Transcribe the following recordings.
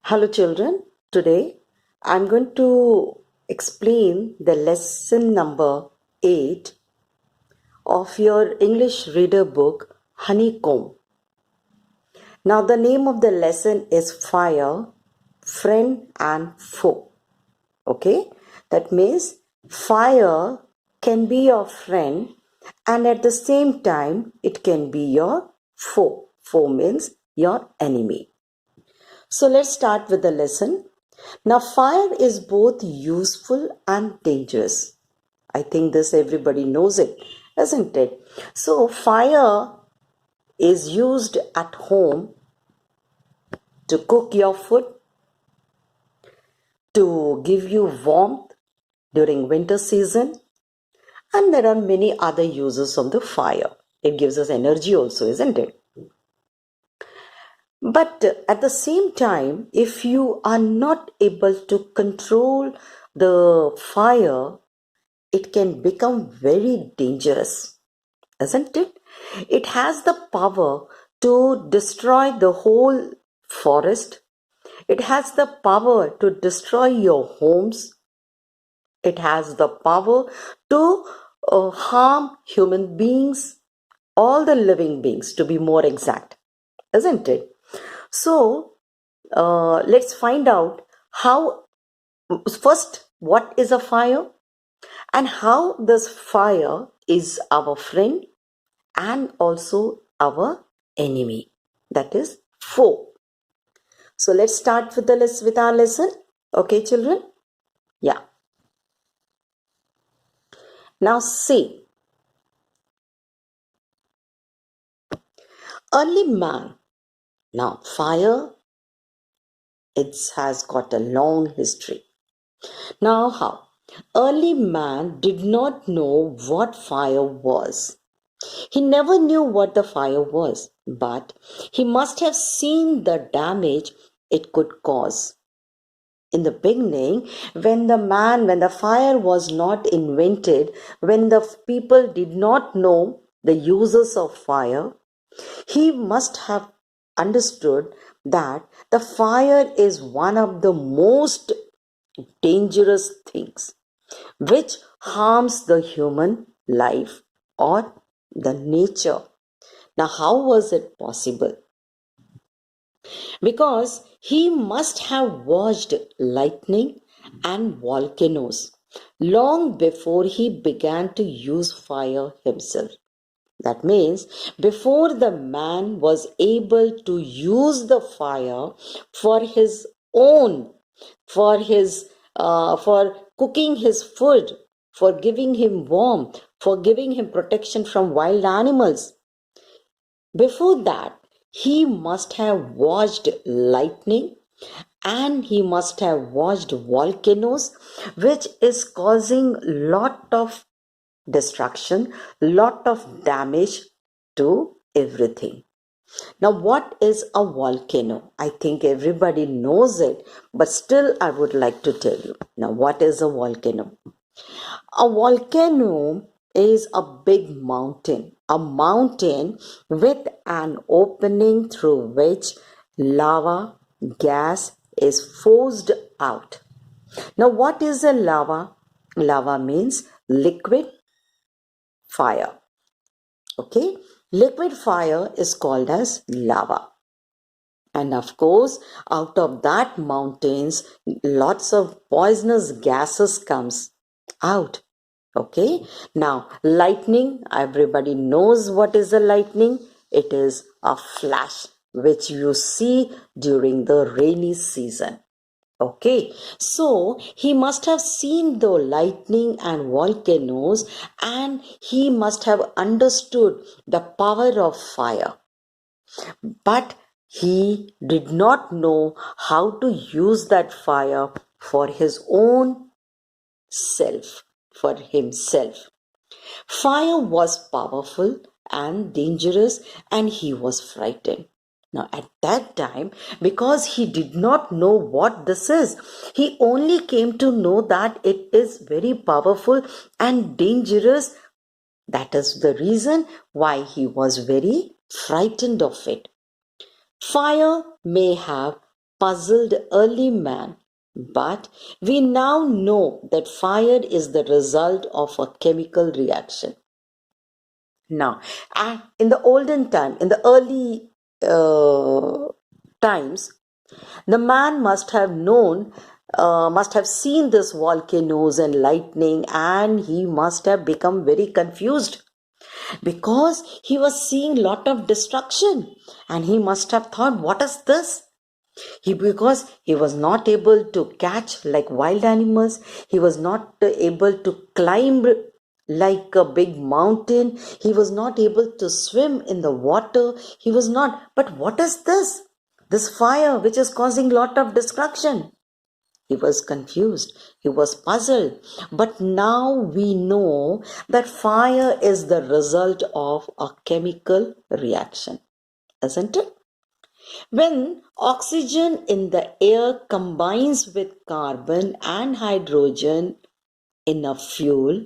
Hello children, today I'm going to explain the lesson number 8 of your English reader book Honeycomb. Now the name of the lesson is Fire, Friend and Foe. Okay, that means fire can be your friend and at the same time it can be your foe. Foe means your enemy. So let's start with the lesson. Now, fire is both useful and dangerous. I think this everybody knows it, isn't it? So, fire is used at home to cook your food, to give you warmth during winter season, and there are many other uses of the fire. It gives us energy also, isn't it? But at the same time, if you are not able to control the fire, it can become very dangerous, isn't it? It has the power to destroy the whole forest. It has the power to destroy your homes. It has the power to harm human beings, all the living beings, to be more exact, isn't it? So, let's find out how, first, what is a fire and how this fire is our friend and also our enemy, that is foe. So let's start with with our lesson. Okay, children? Yeah. Now see, early man. Now fire, it has got a long history. Now how? Early man did not know what fire was. He never knew what the fire was, but he must have seen the damage it could cause. In the beginning, when the fire was not invented, when the people did not know the uses of fire, he must have understood that the fire is one of the most dangerous things which harms the human life or the nature. Now, how was it possible? Because he must have watched lightning and volcanoes long before he began to use fire himself. That means before the man was able to use the fire for his own, for cooking his food, for giving him warmth, for giving him protection from wild animals. Before that, he must have watched lightning and he must have watched volcanoes, which is causing lot of destruction, lot of damage to everything. Now, what is a volcano? I think everybody knows it, but still I would like to tell you. Now, what is a volcano? A volcano is a big mountain, a mountain with an opening through which lava gas is forced out. Now, what is a lava? Lava means liquid fire. Okay, liquid fire is called as lava. And of course, out of that mountains, lots of poisonous gases comes out. Okay, now lightning, everybody knows what is a lightning. It is a flash which you see during the rainy season. Okay, so he must have seen the lightning and volcanoes and he must have understood the power of fire. But he did not know how to use that fire for his own self, for himself. Fire was powerful and dangerous, and he was frightened. Now, at that time, because he did not know what this is, he only came to know that it is very powerful and dangerous. That is the reason why he was very frightened of it. Fire may have puzzled early man, but we now know that fire is the result of a chemical reaction. Now, in the olden time, in the early times, the man must have seen this volcanoes and lightning, and he must have become very confused because he was seeing lot of destruction, and he must have thought, what is this? Because he was not able to catch like wild animals, he was not able to climb like a big mountain, he was not able to swim in the water, he was not. But what is this? This fire which is causing lot of destruction. He was confused, he was puzzled. But now we know that fire is the result of a chemical reaction, isn't it? When oxygen in the air combines with carbon and hydrogen in a fuel,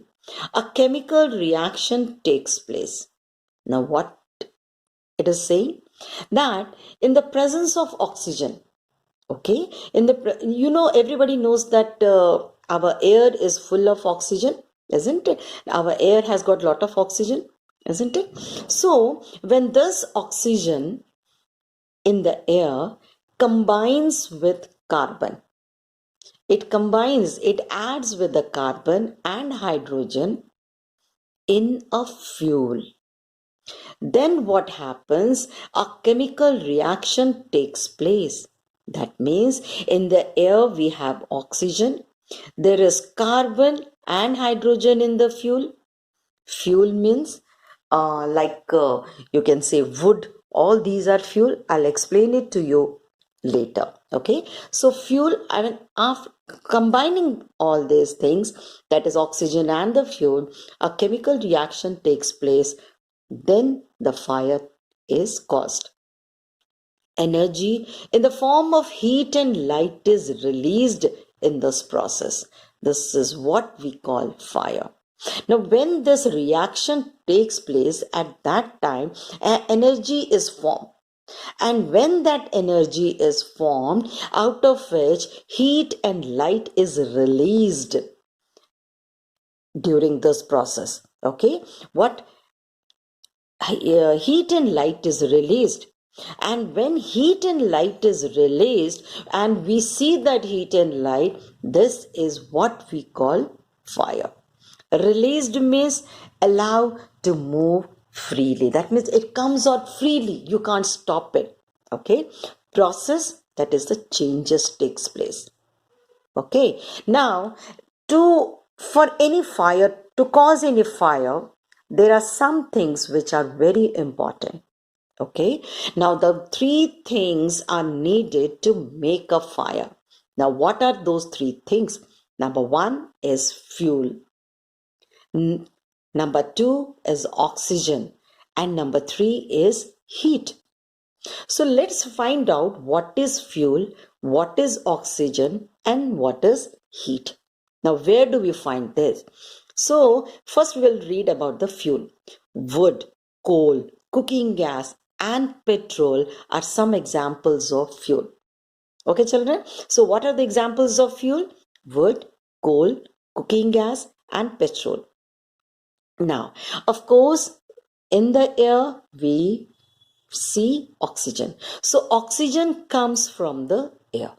a chemical reaction takes place. Now, what it is saying? That in the presence of oxygen, okay, everybody knows that our air is full of oxygen, isn't it? Our air has got lot of oxygen, isn't it? So, when this oxygen in the air combines with carbon. It adds with the carbon and hydrogen in a fuel. Then what happens? A chemical reaction takes place. That means in the air we have oxygen, there is carbon and hydrogen in the fuel. Fuel means you can say wood. All these are fuel. I'll explain it to you later. Okay. So fuel, after combining all these things, that is oxygen and the fuel, a chemical reaction takes place. Then the fire is caused. Energy in the form of heat and light is released in this process. This is what we call fire. Now, when this reaction takes place, at that time, energy is formed. And when that energy is formed, out of which heat and light is released during this process. Okay? What heat and light is released. And when heat and light is released, and we see that heat and light, this is what we call fire. Released means allow to move freely. That means it comes out freely. You can't stop it. Okay. Process, that is the changes takes place. Okay. Now, to cause any fire, there are some things which are very important. Okay. Now, the three things are needed to make a fire. Now, what are those three things? Number one is fuel. Number two is oxygen. And number three is heat. So let's find out what is fuel, what is oxygen, and what is heat. Now, where do we find this? So, first we'll read about the fuel. Wood, coal, cooking gas, and petrol are some examples of fuel. Okay, children? So, what are the examples of fuel? Wood, coal, cooking gas, and petrol. Now, of course, in the air, we see oxygen. So, oxygen comes from the air.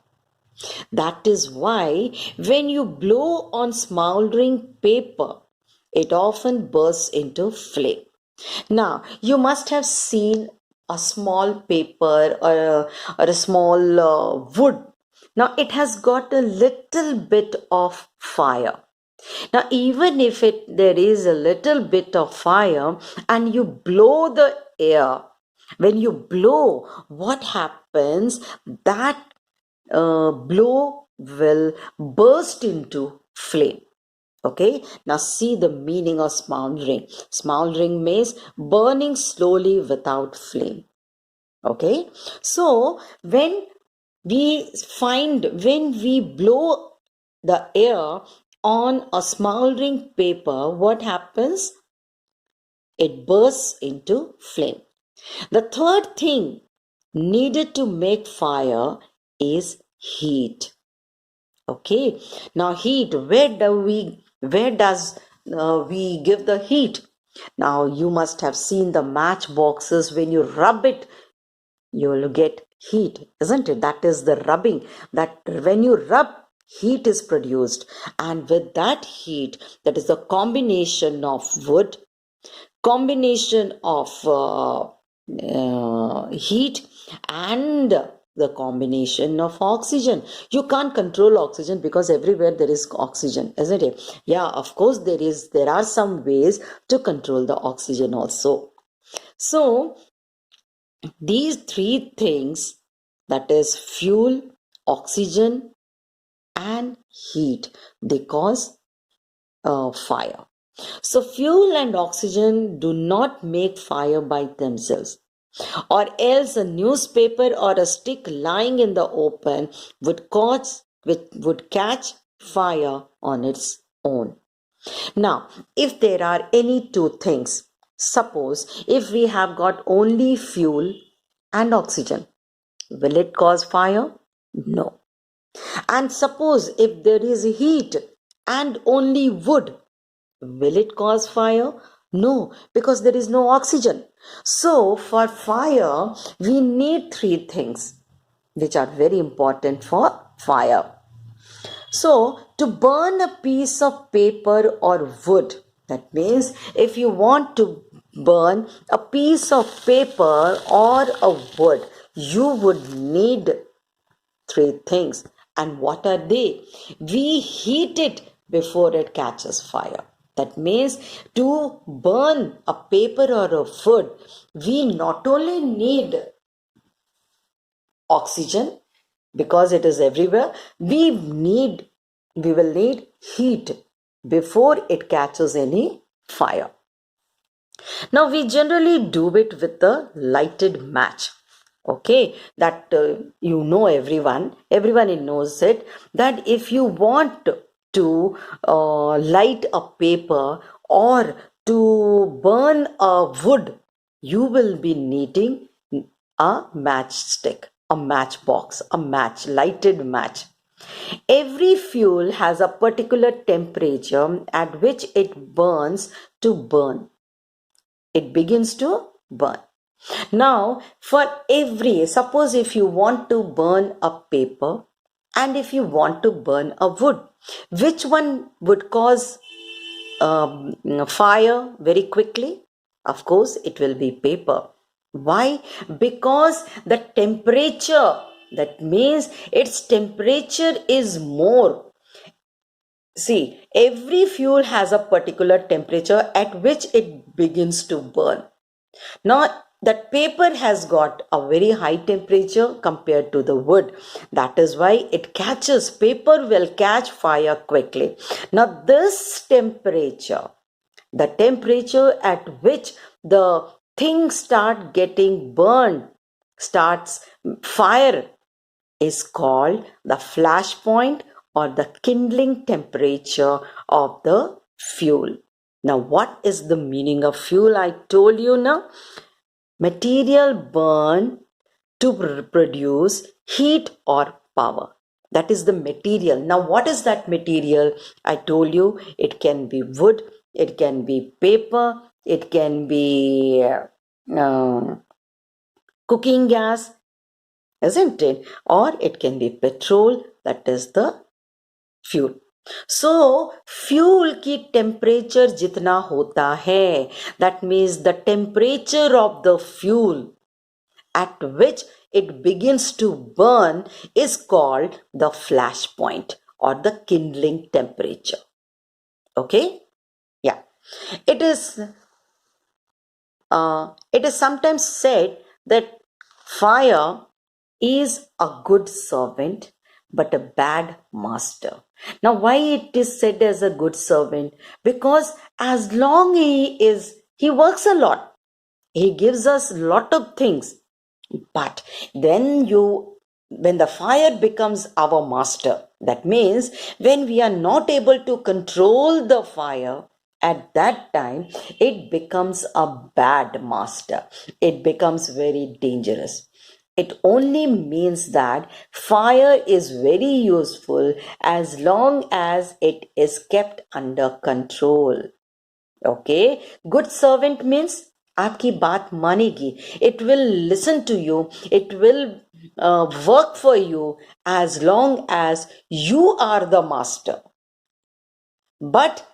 That is why when you blow on smoldering paper, it often bursts into flame. Now, you must have seen a small paper or a small wood. Now, it has got a little bit of fire. Now, even if there is a little bit of fire and you blow the air, when you blow, what happens? That blow will burst into flame. Okay, now see the meaning of smoldering. Smoldering means burning slowly without flame. Okay, so when we blow the air on a smoldering paper, what happens? It bursts into flame. The third thing needed to make fire is heat. Okay, now heat, where does we give the heat? Now you must have seen the match boxes. When you rub it, you will get heat, isn't it? That is the rubbing. That when you rub, heat is produced, and with that heat, that is the combination of wood, combination of heat, and the combination of oxygen. You can't control oxygen because everywhere there is oxygen, isn't it? Yeah, of course there are some ways to control the oxygen also. So these three things, that is fuel, oxygen, and heat, they cause fire. So fuel and oxygen do not make fire by themselves, or else a newspaper or a stick lying in the open would catch fire on its own. Now, if there are any two things, suppose if we have got only fuel and oxygen, will it cause fire? No. And suppose if there is heat and only wood, will it cause fire? No, because there is no oxygen. So for fire, we need three things which are very important for fire. So to burn a piece of paper or wood, that means if you want to burn a piece of paper or a wood, you would need three things. And what are they? We heat it before it catches fire. That means to burn a paper or a wood, we not only need oxygen because it is everywhere, we will need heat before it catches any fire. Now we generally do it with a lighted match. Okay, that everyone knows it, that if you want to light a paper or to burn a wood, you will be needing a matchstick, a matchbox, a match, lighted match. Every fuel has a particular temperature at which it burns to burn. It begins to burn. Now, suppose if you want to burn a paper and if you want to burn a wood, which one would cause fire very quickly? Of course, it will be paper. Why? Because the temperature, that means its temperature is more. See, every fuel has a particular temperature at which it begins to burn. Now, that paper has got a very high temperature compared to the wood. That is why paper will catch fire quickly. Now, this temperature, the temperature at which the things start getting burned, starts fire, is called the flash point or the kindling temperature of the fuel. Now, what is the meaning of fuel? I told you now. Material burned to produce heat or power. That is the material. Now, what is that material? I told you it can be wood, it can be paper, it can be cooking gas, isn't it? Or it can be petrol, that is the fuel. So fuel की temperature जितना होता है, that means the temperature of the fuel at which it begins to burn is called the flash point or the kindling temperature. Okay? Yeah. It is sometimes said that fire is a good servant but a bad master. Now, why it is said as a good servant? Because as long he works a lot, he gives us a lot of things. But then when the fire becomes our master, that means when we are not able to control the fire, at that time it becomes a bad master. It becomes very dangerous. It only means that fire is very useful as long as it is kept under control. Okay, good servant means आपकी बात मानेगी. It will listen to you. It will work for you as long as you are the master. But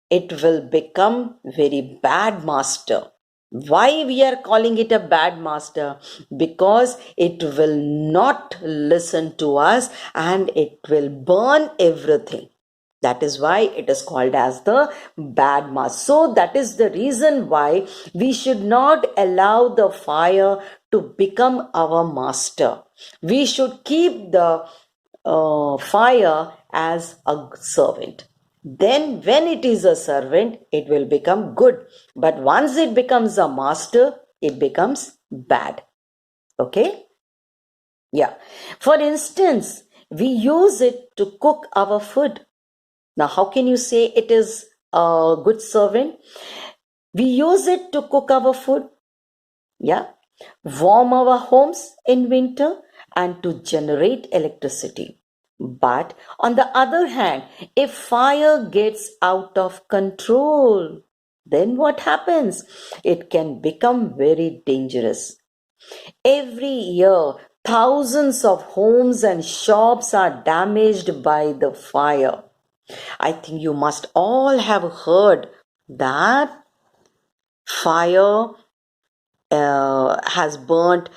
it will become very bad master. Why we are calling it a bad master? Because it will not listen to us and it will burn everything. That is why it is called as the bad master. So that is the reason why we should not allow the fire to become our master. We should keep the fire as a servant. Then when it is a servant, it will become good. But once it becomes a master, it becomes bad. Okay? Yeah. For instance, we use it to cook our food. Now, how can you say it is a good servant? We use it to cook our food. Yeah. Warm our homes in winter and to generate electricity. But on the other hand, if fire gets out of control, then what happens? It can become very dangerous. Every year, thousands of homes and shops are damaged by the fire. I think you must all have heard that fire has burnt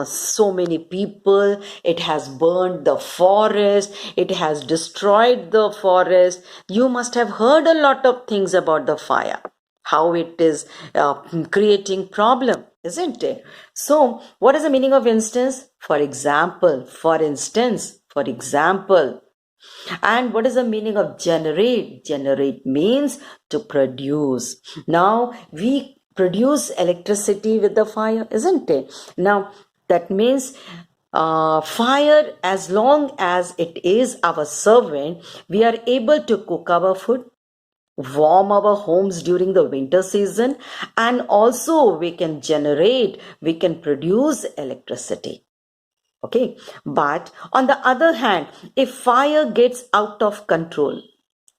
so many people. It has burned the forest. It has destroyed the forest. You must have heard a lot of things about the fire, how it is creating problem, isn't it? So what is the meaning of instance? For example, and what is the meaning of generate? Generate means to produce. Now we produce electricity with the fire, isn't it? Now that means fire, as long as it is our servant, we are able to cook our food, warm our homes during the winter season, and also we can produce electricity. Okay, but on the other hand, if fire gets out of control,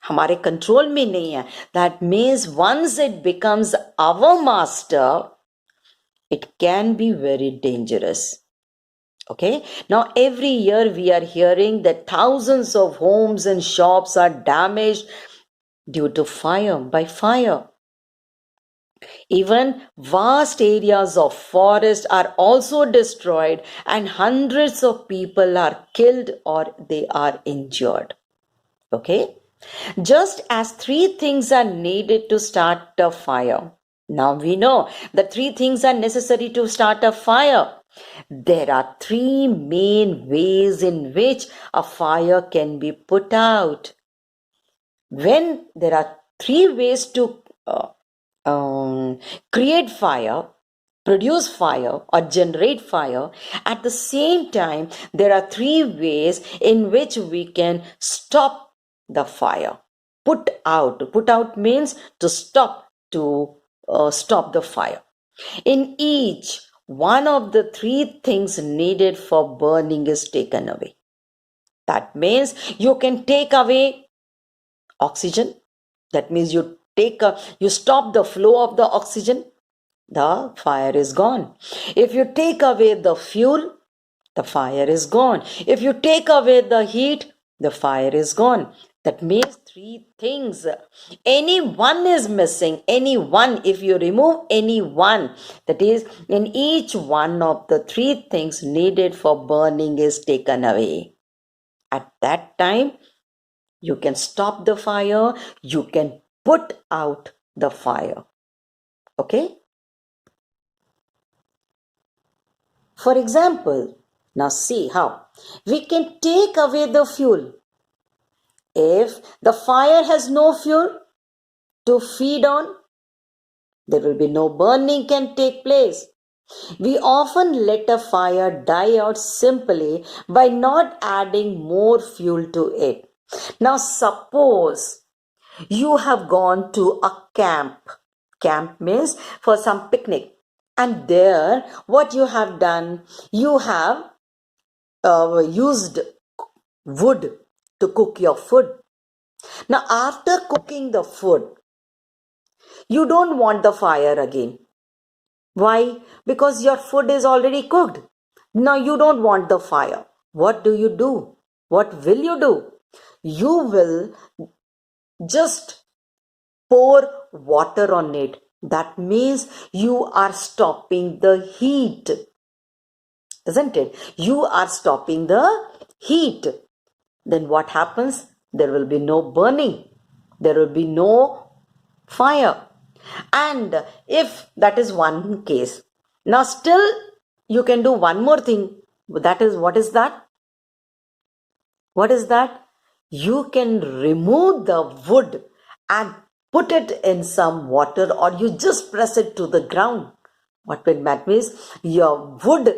हमारे control में नहीं है, that means once it becomes our master, it can be very dangerous. Okay, now every year we are hearing that thousands of homes and shops are damaged due to by fire. Even vast areas of forest are also destroyed and hundreds of people are killed or they are injured. Okay? Just as three things are needed to start a fire. Now we know the three things are necessary to start a fire. There are three main ways in which a fire can be put out. When there are three ways to create fire, produce fire, or generate fire, at the same time, there are three ways in which we can stop the fire. Put out means to stop, stop the fire. In each one of the three things needed for burning is taken away. That means you can take away oxygen. That means you stop the flow of the oxygen, the fire is gone. If you take away the fuel, the fire is gone. If you take away the heat, the fire is gone. That means three things. Any one is missing. Any one, if you remove any one, that is, in each one of the three things needed for burning is taken away. At that time, you can stop the fire. You can put out the fire. Okay? For example, now see how we can take away the fuel. If the fire has no fuel to feed on, there will be no burning can take place. We often let a fire die out simply by not adding more fuel to it. Now suppose you have gone to a camp. Camp means for some picnic. And there, what you have done, you have used wood to cook your food. Now, after cooking the food, you don't want the fire again. Why? Because your food is already cooked. Now you don't want the fire. What do you do? What will you do? You will just pour water on it. That means you are stopping the heat. Isn't it? You are stopping the heat. Then what happens? There will be no burning. There will be no fire. And if that is one case, now still you can do one more thing. That is, what is that? What is that? You can remove the wood and put it in some water, or you just press it to the ground. What that means? Your wood,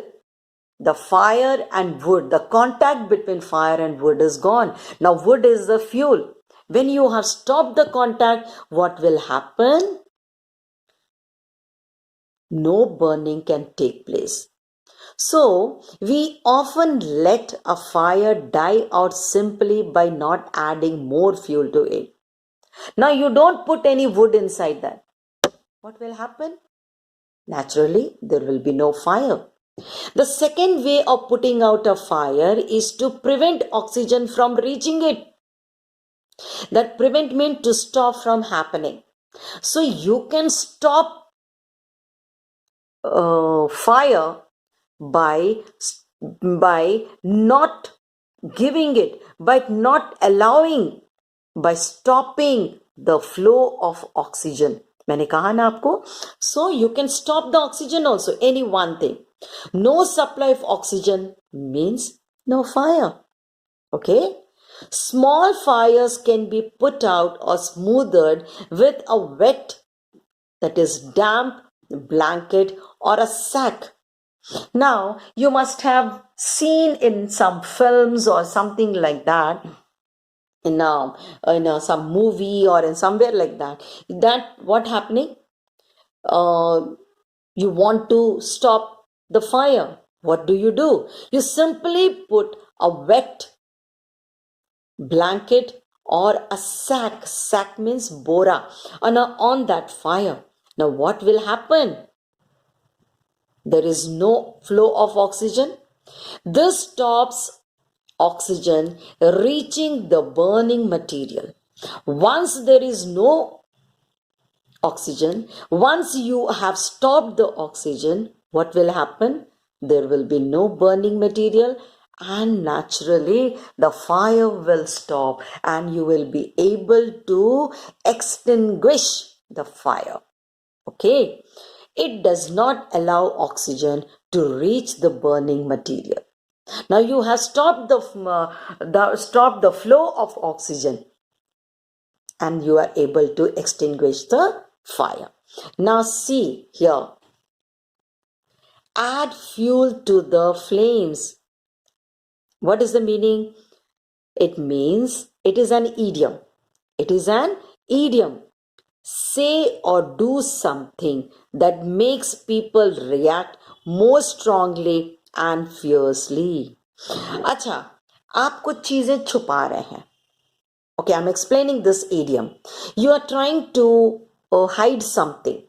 the fire and wood, the contact between fire and wood is gone. Now wood is the fuel. When you have stopped the contact, what will happen? No burning can take place. So, we often let a fire die out simply by not adding more fuel to it. Now, you don't put any wood inside that. What will happen? Naturally, there will be no fire. The second way of putting out a fire is to prevent oxygen from reaching it. That prevent means to stop from happening. So, you can stop fire by not giving it, by not allowing, by stopping the flow of oxygen. मैंने कहा ना आपको. So you can stop the oxygen also, any one thing. No supply of oxygen means no fire. Okay? Small fires can be put out or smoothed with a wet, that is damp, blanket or a sack. Now, you must have seen in some films or something like that, in some movie or in somewhere like that, that what happening? You want to stop the fire. What do? You simply put a wet blanket or a sack. Sack means bora on that fire. Now what will happen? There is no flow of oxygen. This stops oxygen reaching the burning material. Once there is no oxygen, once you have stopped the oxygen, what will happen? There will be no burning material, and naturally the fire will stop and you will be able to extinguish the fire. Okay? It does not allow oxygen to reach the burning material. Now you have stopped the flow of oxygen and you are able to extinguish the fire. Now see here. Add fuel to the flames. What is the meaning? It means, it is an idiom. It is an idiom. Say or do something that makes people react more strongly and fiercely. अच्छा, आप कुछ चीजें छुपा रहे हैं. Okay, I'm explaining this idiom. You are trying to hide something.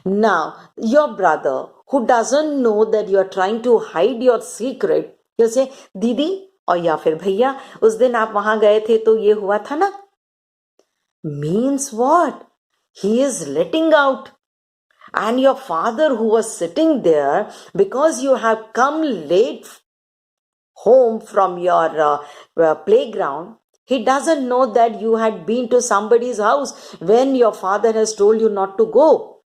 Now, your brother who doesn't know that you are trying to hide your secret, he'll say, दीदी और या फिर भैया, उस दिन आप वहां गए थे तो ये हुआ था ना. Means what? He is letting out. And your father who was sitting there, because you have come late home from your playground, he doesn't know that you had been to somebody's house when your father has told you not to go.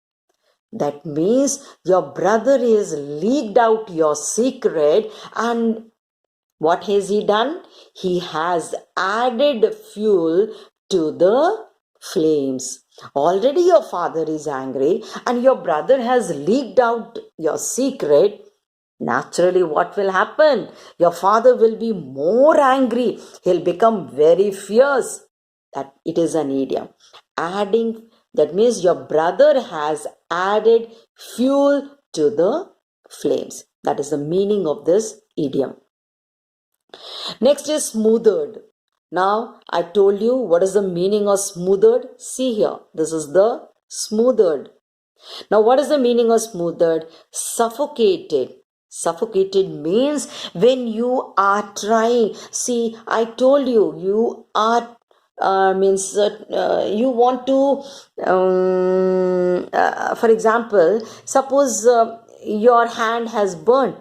That means your brother is leaked out your secret, and what has he done? He has added fuel to the flames. Already your father is angry and your brother has leaked out your secret. Naturally, what will happen? Your father will be more angry. He'll become very fierce. That it is an idiom. Adding That means your brother has added fuel to the flames. That is the meaning of this idiom. Next is smothered. Now I told you what is the meaning of smothered. See here, this is the smothered. Now what is the meaning of smothered? Suffocated. Suffocated means when you are trying. See, I told you, you are you want to for example, suppose your hand has burnt,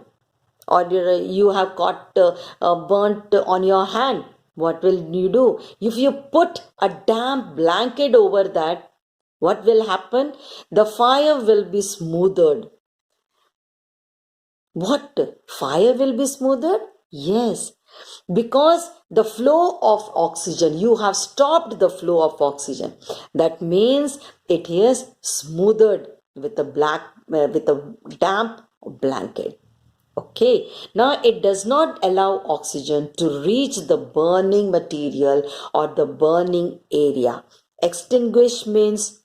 or you have got burnt on your hand. What will you do? If you put a damp blanket over that, what will happen? The fire will be smoothed. What? Fire will be smoothed? Yes. Because the flow of oxygen, you have stopped the flow of oxygen. That means it is smoothed with a damp blanket. Okay, now it does not allow oxygen to reach the burning material or the burning area. Extinguish means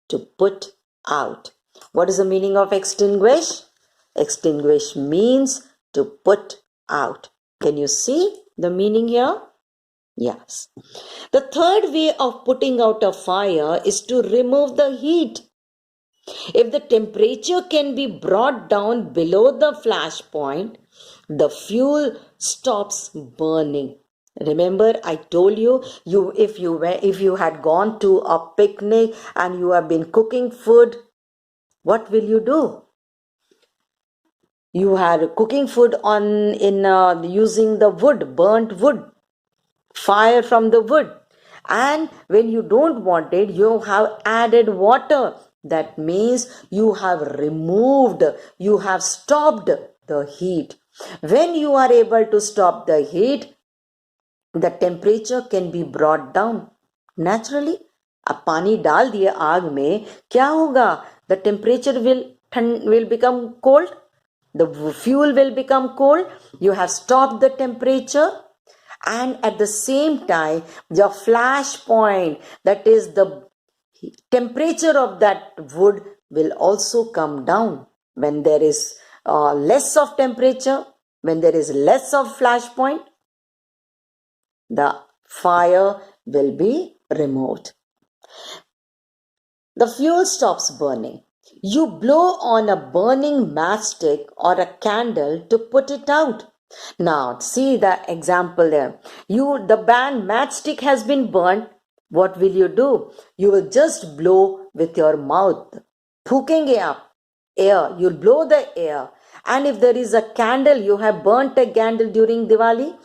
to put out. What is the meaning of extinguish? Extinguish means to put out. Can you see the meaning here? Yes. The third way of putting out a fire is to remove the heat. If the temperature can be brought down below the flash point, the fuel stops burning. Remember, I told you, if you had gone to a picnic and you have been cooking food, what will you do? You are cooking food using the wood, burnt wood, fire from the wood. And when you don't want it, you have added water. That means you have removed, you have stopped the heat. When you are able to stop the heat, the temperature can be brought down naturally. अब पानी डाल दिए आग में, क्या होगा? The temperature will become cold. The fuel will become cold. You have stopped the temperature. And at the same time, your flash point, that is the temperature of that wood, will also come down. When there is less of temperature, when there is less of flash point, the fire will be removed. The fuel stops burning. You blow on a burning matchstick or a candle to put it out. Now, see the example there. The matchstick has been burnt. What will you do? You will just blow with your mouth. Phukenge up air. You'll blow the air. And if there is a candle, you have burnt a candle during Diwali.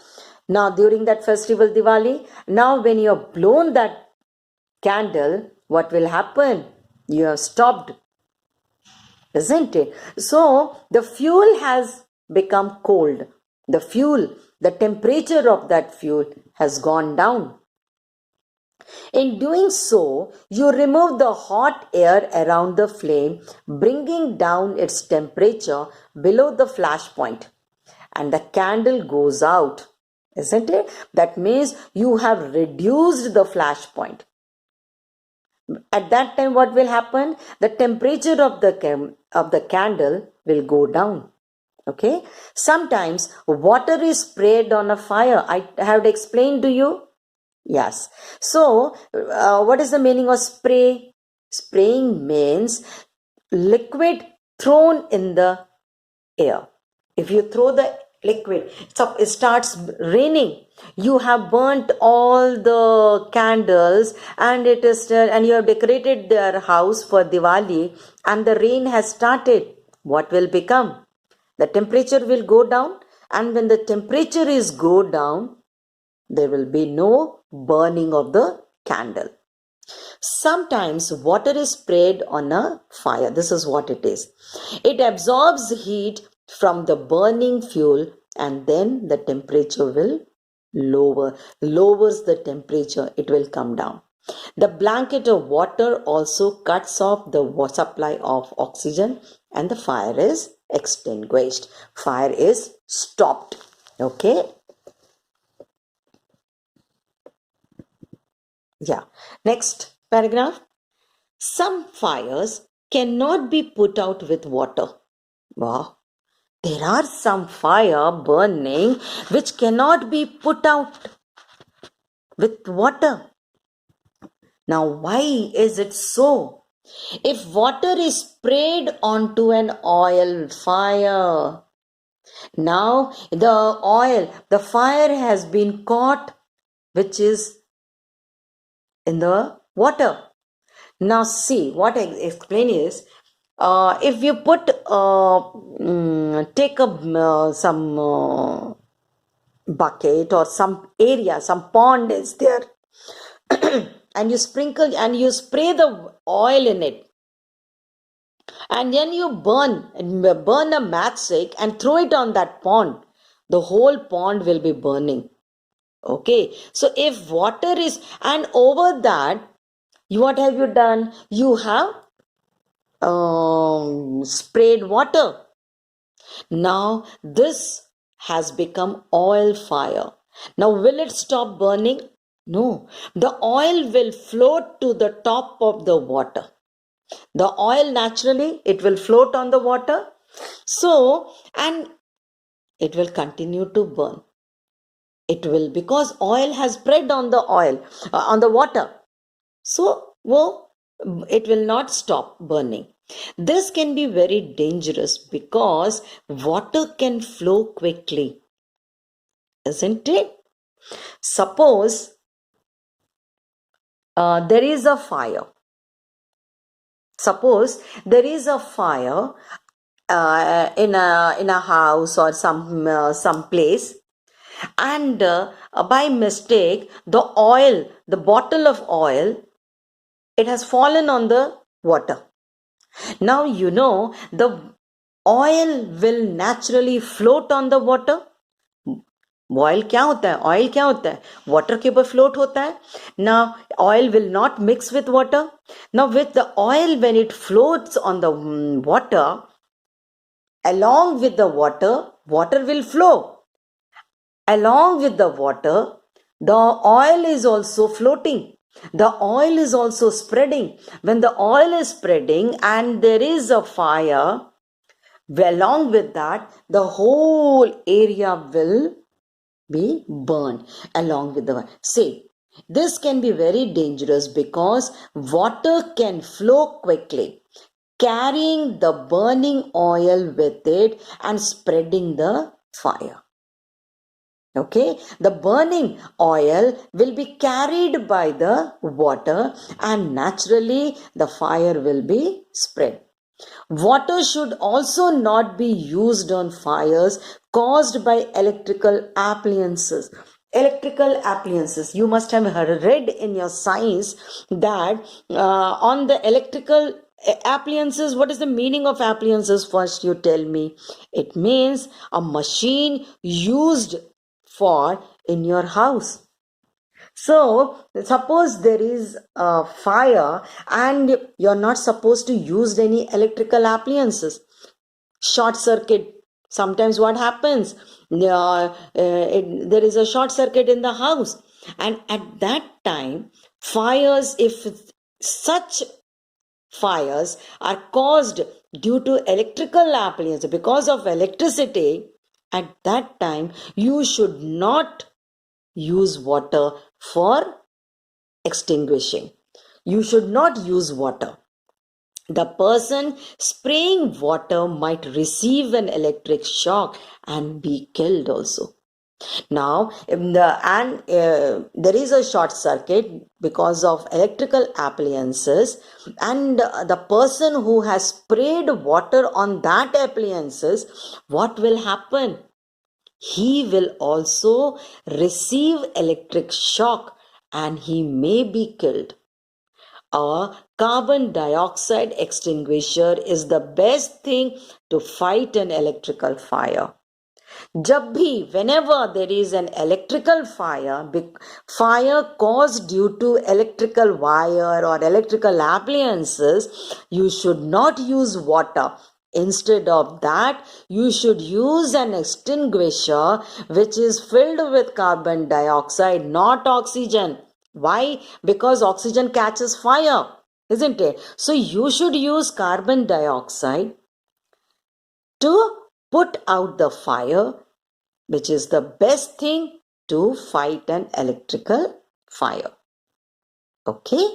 Now, during that festival Diwali, now when you have blown that candle, what will happen? You have stopped, isn't it? So, the fuel has become cold. The temperature of that fuel has gone down. In doing so, you remove the hot air around the flame, bringing down its temperature below the flash point, and the candle goes out, isn't it? That means you have reduced the flash point. At that time, what will happen? The temperature of the candle will go down. Okay. Sometimes water is sprayed on a fire. I have explained to you. Yes. So, what is the meaning of spray? Spraying means liquid thrown in the air. If you throw the liquid, it starts raining. You have burnt all the candles and and you have decorated their house for Diwali, and the rain has started. What will become? The temperature will go down, and when the temperature is go down, there will be no burning of the candle. Sometimes water is sprayed on a fire. This is what it is. It absorbs heat from the burning fuel, and then the temperature will lowers the temperature. It will come down. The blanket of water also cuts off the supply of oxygen, and the fire is extinguished. Fire is stopped. Okay. Yeah. Next paragraph. Some fires cannot be put out with water. Wow. There are some fire burning which cannot be put out with water. Now, why is it so? If water is sprayed onto an oil fire, now the fire has been caught, which is in the water. Now, see what I explain is, if you put take some bucket or some area, some pond is there, and you sprinkle and you spray the oil in it, and then you burn a matchstick and throw it on that pond, the whole pond will be burning. Okay, so if water is, and over that, what have you done? You have sprayed water. Now this has become oil fire. Now will it stop burning? No, the oil will float to the top of the water. The oil naturally, it will float on the water. So, and it will continue to burn. It will, because oil has spread on the on the water. So, it will not stop burning. This can be very dangerous because water can flow quickly, isn't it? Suppose there is a fire. Suppose there is a fire in a house or some place, and by mistake the bottle of oil, it has fallen on the water. Now the oil will naturally float on the water. Oil क्या होता है? Oil क्या होता है? Water के ऊपर float होता है. Now oil will not mix with water. Now with the oil, when it floats on the water, along with the water will flow. Along with the water, the oil is also floating. The oil is also spreading. When the oil is spreading and there is a fire, along with that, the whole area will be burned along with the fire. See, this can be very dangerous because water can flow quickly, carrying the burning oil with it and spreading the fire. Okay, the burning oil will be carried by the water and naturally the fire will be spread. Water should also not be used on fires caused by electrical appliances. Electrical appliances, you must have read in your science that on the electrical appliances, what is the meaning of appliances? First you tell me. It means a machine used for in your house. So suppose there is a fire and you're not supposed to use any electrical appliances. Short circuit. Sometimes what happens? There is a short circuit in the house, and at that time, fires, if such fires are caused due to electrical appliances, because of electricity, at that time you should not use water for extinguishing. You should not use water. The person spraying water might receive an electric shock and be killed also. Now, there is a short circuit because of electrical appliances, and the person who has sprayed water on that appliances, what will happen? He will also receive electric shock and he may be killed. A carbon dioxide extinguisher is the best thing to fight an electrical fire. Whenever there is an electrical fire caused due to electrical wire or electrical appliances, you should not use water. Instead of that, you should use an extinguisher which is filled with carbon dioxide, not oxygen. Why? Because oxygen catches fire, isn't it? So you should use carbon dioxide to put out the fire, which is the best thing to fight an electrical fire. Okay?